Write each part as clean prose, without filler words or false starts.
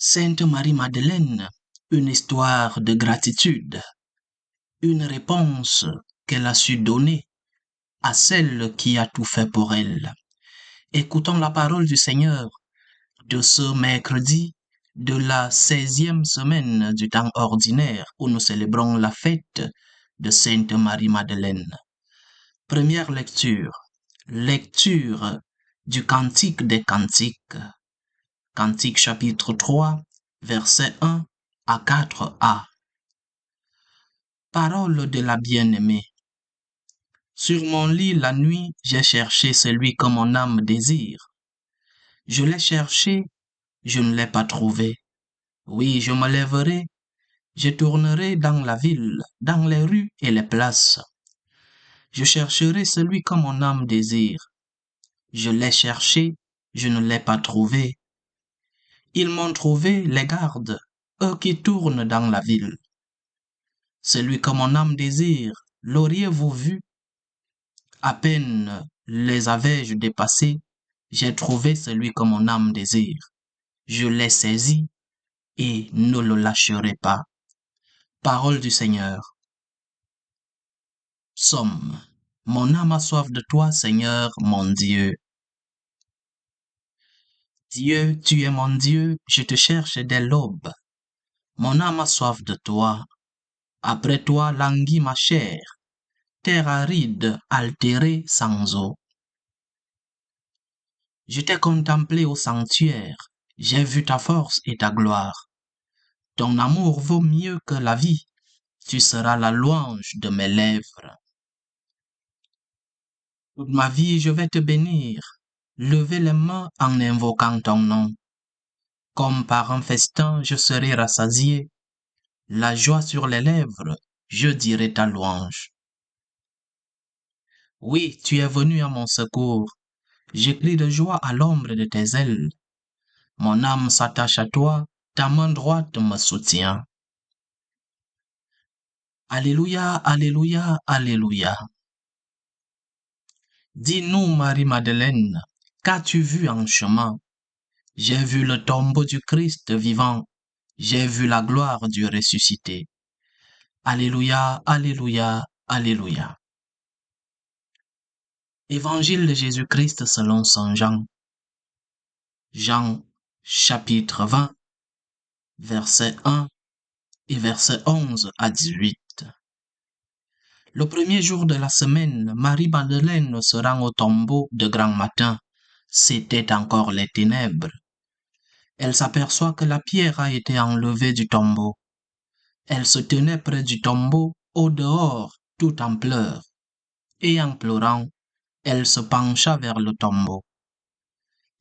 Sainte Marie-Madeleine, une histoire de gratitude, une réponse qu'elle a su donner à celle qui a tout fait pour elle. Écoutons la parole du Seigneur de ce mercredi de la 16e semaine du temps ordinaire où nous célébrons la fête de Sainte Marie-Madeleine. Première lecture. Lecture du Cantique des Cantiques. Cantique chapitre 3, versets 1 à 4a. Parole de la bien-aimée. Sur mon lit la nuit, j'ai cherché celui que mon âme désire. Je l'ai cherché, je ne l'ai pas trouvé. Oui, je me lèverai, je tournerai dans la ville, dans les rues et les places. Je chercherai celui que mon âme désire. Je l'ai cherché, je ne l'ai pas trouvé. Ils m'ont trouvé, les gardes, eux qui tournent dans la ville. Celui que mon âme désire, l'auriez-vous vu? À peine les avais-je dépassés, j'ai trouvé celui que mon âme désire. Je l'ai saisi et ne le lâcherai pas. Parole du Seigneur. Psaume. Mon âme a soif de toi, Seigneur, mon Dieu. Dieu, tu es mon Dieu, je te cherche dès l'aube. Mon âme a soif de toi. Après toi languit ma chair, terre aride, altérée sans eau. Je t'ai contemplé au sanctuaire, j'ai vu ta force et ta gloire. Ton amour vaut mieux que la vie, tu seras la louange de mes lèvres. Toute ma vie, je vais te bénir, lever les mains en invoquant ton nom. Comme par un festin, je serai rassasié, la joie sur les lèvres, je dirai ta louange. Oui, tu es venu à mon secours, je crie de joie à l'ombre de tes ailes. Mon âme s'attache à toi, ta main droite me soutient. Alléluia, Alléluia, Alléluia. Dis-nous, Marie-Madeleine, qu'as-tu vu en chemin? J'ai vu le tombeau du Christ vivant, j'ai vu la gloire du ressuscité. Alléluia, Alléluia, Alléluia. Évangile de Jésus-Christ selon saint Jean. Jean, chapitre 20, verset 1 et verset 11 à 18. Le premier jour de la semaine, Marie-Madeleine se rend au tombeau de grand matin. C'était encore les ténèbres. Elle s'aperçoit que la pierre a été enlevée du tombeau. Elle se tenait près du tombeau, au dehors, tout en pleurs. Et en pleurant, elle se pencha vers le tombeau.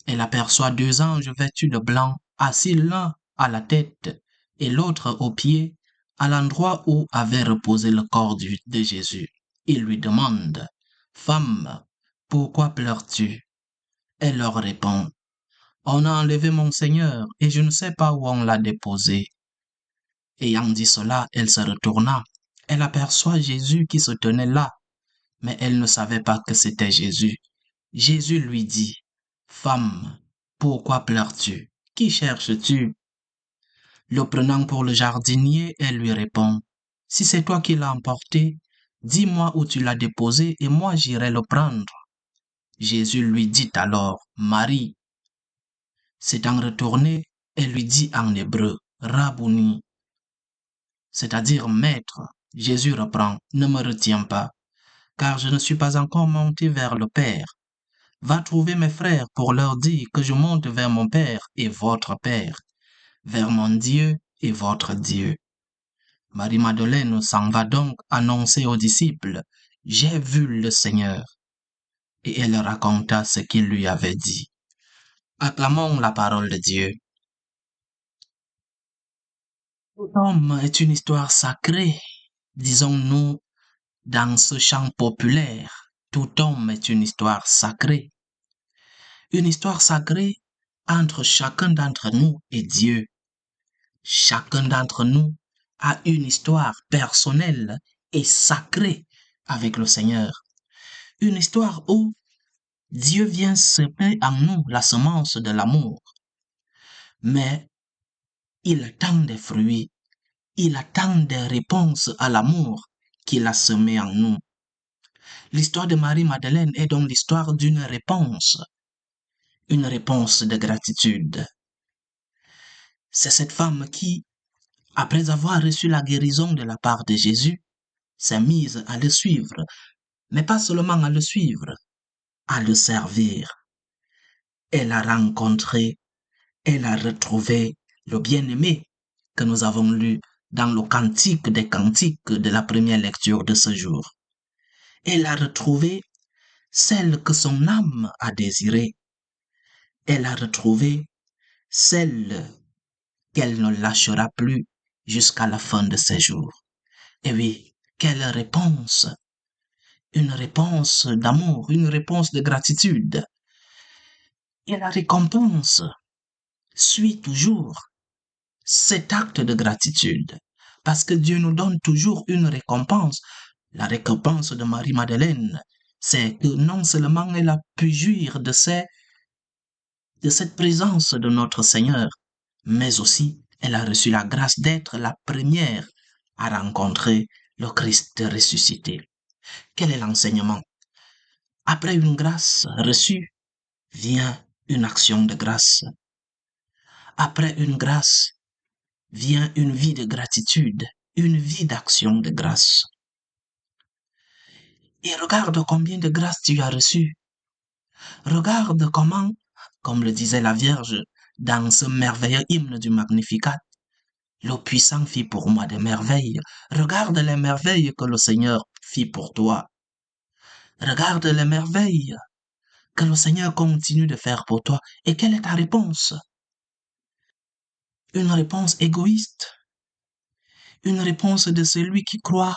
Elle aperçoit deux anges vêtus de blanc, assis l'un à la tête et l'autre aux pieds, à l'endroit où avait reposé le corps de Jésus. Ils lui demandent, « Femme, pourquoi pleures-tu » Elle leur répond, « On a enlevé mon Seigneur et je ne sais pas où on l'a déposé. » Ayant dit cela, elle se retourna. Elle aperçoit Jésus qui se tenait là, mais elle ne savait pas que c'était Jésus. Jésus lui dit, « Femme, pourquoi pleures-tu? Qui cherches-tu » Le prenant pour le jardinier, elle lui répond, « Si c'est toi qui l'as emporté, dis-moi où tu l'as déposé et moi j'irai le prendre. » Jésus lui dit alors, « Marie. » S'étant retourné, elle lui dit en hébreu, « Rabouni » c'est-à-dire « Maître ». Jésus reprend, « Ne me retiens pas, car je ne suis pas encore monté vers le Père. Va trouver mes frères pour leur dire que je monte vers mon Père et votre Père, vers mon Dieu et votre Dieu. » Marie-Madeleine s'en va donc annoncer aux disciples, « J'ai vu le Seigneur. » Et elle raconta ce qu'il lui avait dit. Acclamons la parole de Dieu. Tout homme est une histoire sacrée, disons-nous dans ce chant populaire. Tout homme est une histoire sacrée. Une histoire sacrée entre chacun d'entre nous et Dieu. Chacun d'entre nous a une histoire personnelle et sacrée avec le Seigneur. Une histoire où Dieu vient semer en nous la semence de l'amour. Mais Il attend des fruits. Il attend des réponses à l'amour qu'il a semé en nous. L'histoire de Marie-Madeleine est donc l'histoire d'une réponse, une réponse de gratitude. C'est cette femme qui, après avoir reçu la guérison de la part de Jésus, s'est mise à le suivre, mais pas seulement à le suivre, à le servir. Elle a rencontré, elle a retrouvé le bien-aimé que nous avons lu dans le Cantique des Cantiques de la première lecture de ce jour. Elle a retrouvé celle que son âme a désirée. Elle a retrouvé celle qu'elle ne lâchera plus jusqu'à la fin de ses jours. Et oui, quelle réponse! Une réponse d'amour, une réponse de gratitude. Et la récompense suit toujours cet acte de gratitude, parce que Dieu nous donne toujours une récompense. La récompense de Marie-Madeleine, c'est que non seulement elle a pu jouir de cette présence de notre Seigneur, mais aussi elle a reçu la grâce d'être la première à rencontrer le Christ ressuscité. Quel est l'enseignement? Après une grâce reçue, vient une action de grâce. Après une grâce, vient une vie de gratitude, une vie d'action de grâce. Et regarde combien de grâces tu as reçues. Regarde comment, comme le disait la Vierge dans ce merveilleux hymne du Magnificat, le puissant fit pour moi des merveilles. Regarde les merveilles que le Seigneur fit pour toi. Regarde les merveilles que le Seigneur continue de faire pour toi. Et quelle est ta réponse? Une réponse égoïste? Une réponse de celui qui croit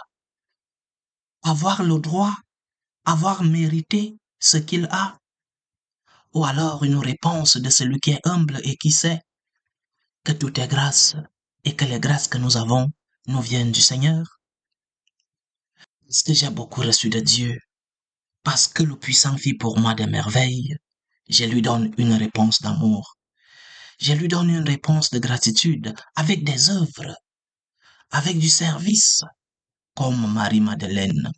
avoir le droit, avoir mérité ce qu'il a? Ou alors une réponse de celui qui est humble et qui sait que tout est grâce et que les grâces que nous avons nous viennent du Seigneur? Parce que j'ai beaucoup reçu de Dieu, parce que le puissant fit pour moi des merveilles, je lui donne une réponse d'amour. Je lui donne une réponse de gratitude avec des œuvres, avec du service, comme Marie-Madeleine.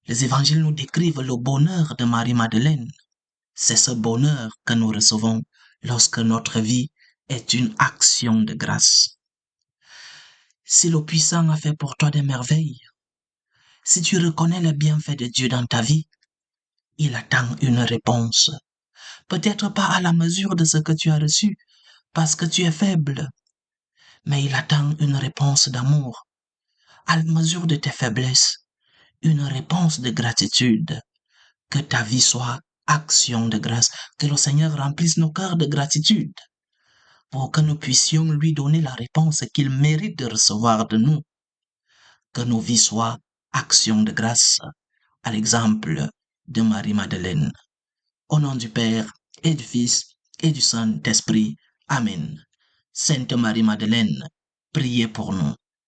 Les évangiles nous décrivent le bonheur de Marie-Madeleine. C'est ce bonheur que nous recevons lorsque notre vie est une action de grâce. Si le puissant a fait pour toi des merveilles, si tu reconnais les bienfaits de Dieu dans ta vie, il attend une réponse. Peut-être pas à la mesure de ce que tu as reçu, parce que tu es faible, mais il attend une réponse d'amour, à la mesure de tes faiblesses, une réponse de gratitude, que ta vie soit action de grâce, que le Seigneur remplisse nos cœurs de gratitude, pour que nous puissions lui donner la réponse qu'il mérite de recevoir de nous, que nos vies soient action de grâce, à l'exemple de Marie-Madeleine. Au nom du Père et du Fils et du Saint-Esprit. Amen. Sainte Marie-Madeleine, priez pour nous.